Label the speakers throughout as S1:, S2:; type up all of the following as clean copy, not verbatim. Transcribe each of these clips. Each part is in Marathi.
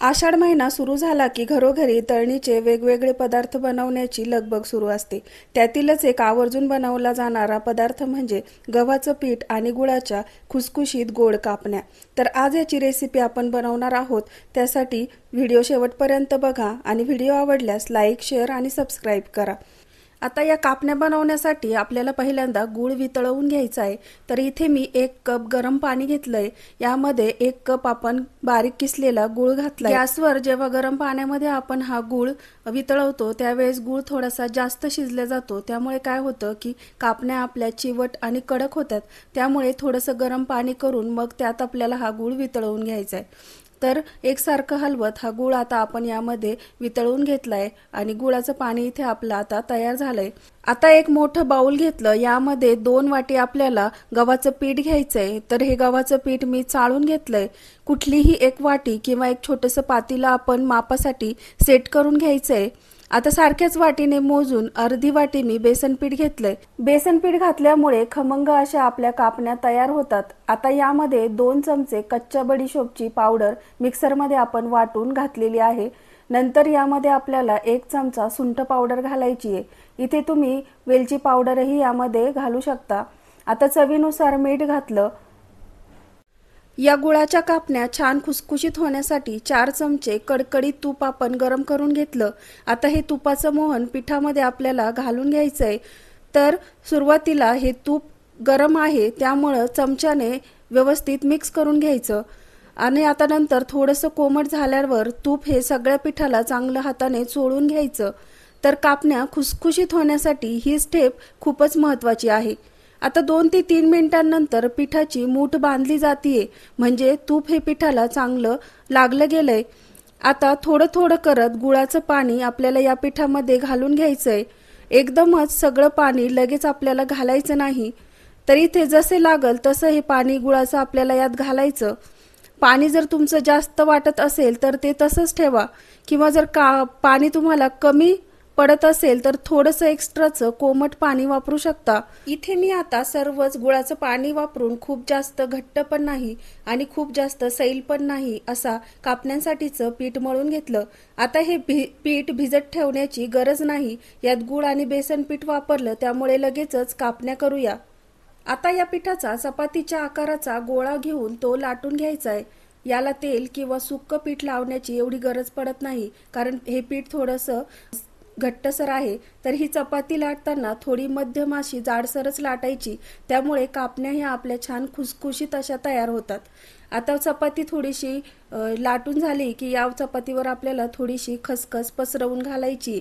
S1: आषाढ महिना सुरू झाला की घरोघरी तळणीचे वेगवेगळे पदार्थ बनवण्याची लगबग सुरू असते. त्यातीलच एक आवर्जून बनवला जाणारा पदार्थ म्हणजे गव्हाचं पीठ आणि गुळाच्या खुसखुशीत गोड कापण्या. तर आज याची रेसिपी आपण बनवणार आहोत. त्यासाठी व्हिडिओ शेवटपर्यंत बघा आणि व्हिडिओ आवडल्यास लाईक, शेअर आणि सबस्क्राईब करा. आता या कापण्या बनवण्यासाठी आपल्याला पहिल्यांदा गूळ वितळवून घ्यायचा आहे. तर इथे मी 1 कप गरम पाणी घेतलंय. यामध्ये 1 कप आपण बारीक किसलेला गूळ घातलाय. गॅसवर जेव्हा गरम पाण्यामध्ये आपण हा गूळ वितळवतो त्यावेळेस गूळ थोडासा जास्त शिजला जातो. त्यामुळे काय होतं की कापण्या आपल्या चिवट आणि कडक होतात. त्यामुळे थोडंसं गरम पाणी करून मग त्यात आपल्याला हा गूळ वितळवून घ्यायचा आहे. तर एकसारखं हलवत हा गूळ आता आपण यामध्ये वितळवून घेतलाय आणि गुळाचं पाणी इथे आपलं आता तयार झालंय. आता एक मोठं बाउल घेतलं. यामध्ये 2 वाटी आपल्याला गव्हाचं पीठ घ्यायचंय. तर हे गव्हाचं पीठ मी चाळून घेतलंय. कुठलीही एक वाटी किंवा एक छोटंसं पातेलं आपण मापासाठी सेट करून घ्यायचंय. आता सारख्याच वाटीने मोजून अर्धी वाटी मी बेसन पीठ घेतलंय. बेसन पीठ घातल्यामुळे खमंग अशा आपल्या कापण्या तयार होतात. आता यामध्ये 2 चमचे कच्च्या बडीशोपची पावडर मिक्सरमध्ये आपण वाटून घातलेली आहे. नंतर यामध्ये आपल्याला 1 चमचा सुंठ पावडर घालायची आहे. इथे तुम्ही वेलची पावडरही यामध्ये घालू शकता. आता चवीनुसार मीठ घातलं. या गुळाच्या कापण्या छान खुसखुशीत होण्यासाठी 4 चमचे कडकडीत तूप आपण गरम करून घेतलं. आता हे तुपाचं मोहन पिठामध्ये आपल्याला घालून घ्यायचंय. तर सुरुवातीला हे तूप गरम आहे त्यामुळं चमच्याने व्यवस्थित मिक्स करून घ्यायचं आणि आता नंतर थोडंसं कोमट झाल्यावर तूप हे सगळ्या पिठाला चांगलं हाताने चोळून घ्यायचं. तर कापण्या खुसखुशीत होण्यासाठी ही स्टेप खूपच महत्त्वाची आहे. आता 2 ते 3 मिनिटांनंतर पिठाची मूठ बांधली जातीये, म्हणजे तूप हे पिठाला चांगलं लागलं गेलंय. आता थोडं थोडं करत गुळाचं पाणी आपल्याला या पिठामध्ये घालून घ्यायचंय. एकदमच सगळं पाणी लगेच आपल्याला घालायचं नाही. तर इथे जसे लागल तसं हे पाणी गुळाचं आपल्याला यात घालायचं. पाणी जर तुमचं जास्त वाटत असेल तर ते तसंच ठेवा किंवा जर पाणी तुम्हाला कमी पडत असेल तर थोडंसं एक्स्ट्राचं कोमट पाणी वापरू शकता. इथे मी आता सर्वच गुळाचं पाणी वापरून खूप जास्त घट्ट पण नाही आणि खूप जास्त सैल पण नाही असा कापण्यांसाठीचं पीठ मळून घेतलं. आता हे पीठ भिजत ठेवण्याची गरज नाही. यात गूळ आणि बेसन पीठ वापरलं त्यामुळे लगेचच कापण्या करूया. आता या पिठाचा चपातीच्या आकाराचा गोळा घेऊन तो लाटून घ्यायचा आहे. याला तेल किंवा सुक्क पीठ लावण्याची एवढी गरज पडत नाही कारण हे पीठ थोडंसं घट्टसर आहे. तर ही चपाती लाटताना थोडी मध्यम अशी जाडसरच लाटायची. त्यामुळे कापण्या ह्या आपल्या छान खुसखुशीत अशा तयार होतात. आता चपाती थोडीशी लाटून झाली की या चपातीवर आपल्याला थोडीशी खसखस पसरवून घालायची.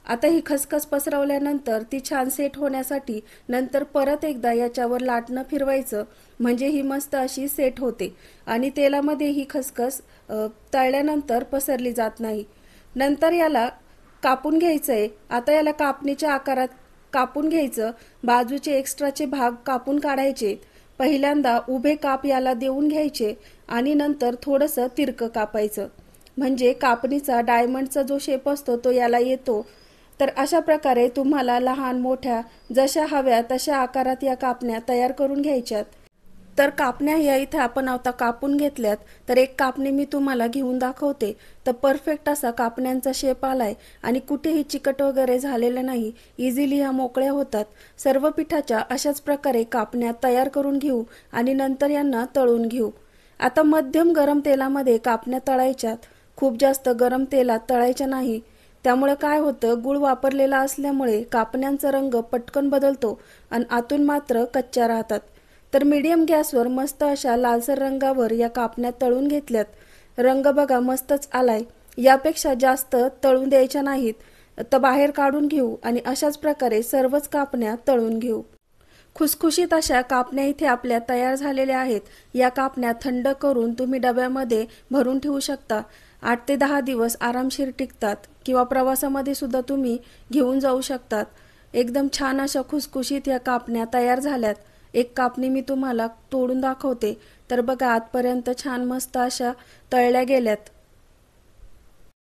S1: आता ही खसखस पसरवल्यानंतर ती छान सेट होण्यासाठी नंतर परत एकदा याच्यावर लाटणं फिरवायचं, म्हणजे ही मस्त अशी सेट होते आणि तेलामध्ये ही खसखस तळल्यानंतर पसरली जात नाही. नंतर याला कापून घ्यायचंय. आता याला कापणीच्या आकारात कापून घ्यायचं. बाजूचे एक्स्ट्राचे भाग कापून काढायचे. पहिल्यांदा उभे काप याला देऊन घ्यायचे आणि नंतर थोडंसं तिरकं कापायचं, म्हणजे कापणीचा डायमंडचा जो शेप असतो तो याला येतो. तर अशा प्रकारे तुम्हाला लहान मोठ्या जशा हव्या तशा आकारात या कापण्या तयार करून घ्यायच्यात. तर कापण्या ह्या इथे आपण आता कापून घेतल्यात. तर एक कापणी मी तुम्हाला घेऊन दाखवते. तर परफेक्ट असा कापण्यांचा शेप आलाय आणि कुठेही चिकट वगैरे झालेलं नाही. इझिली ह्या मोकळ्या होतात. सर्व पिठाच्या अशाच प्रकारे कापण्या तयार करून घेऊ आणि नंतर यांना तळून घेऊ. आता मध्यम गरम तेलामध्ये कापण्या तळायच्यात. खूप जास्त गरम तेलात तळायच्या नाही. त्यामुळे काय होतं, गूळ वापरलेला असल्यामुळे कापण्यांचा रंग पटकन बदलतो आणि आतून मात्र कच्च्या राहतात. तर मीडियम गॅसवर मस्त अशा लालसर रंगावर या कापण्या तळून घेतल्यात. रंग बघा मस्तच आलाय. यापेक्षा जास्त तळून द्यायच्या नाहीत. तर बाहेर काढून घेऊ आणि अशाच प्रकारे सर्वच कापण्या तळून घेऊ. खुसखुशीत अशा कापण्या इथे आपल्या तयार झालेल्या आहेत. या कापण्या थंड करून तुम्ही डब्यामध्ये भरून ठेवू शकता. 8 ते 10 दिवस आरामशीर टिकतात किंवा प्रवासामध्ये सुद्धा तुम्ही घेऊन जाऊ शकतात. एकदम छान अशा खुसखुशीत या कापण्या तयार झाल्यात. एक कापणी मी तुम्हाला तोडून दाखवते. तर बघा आतपर्यंत छान मस्त अशा तळल्या गेल्यात.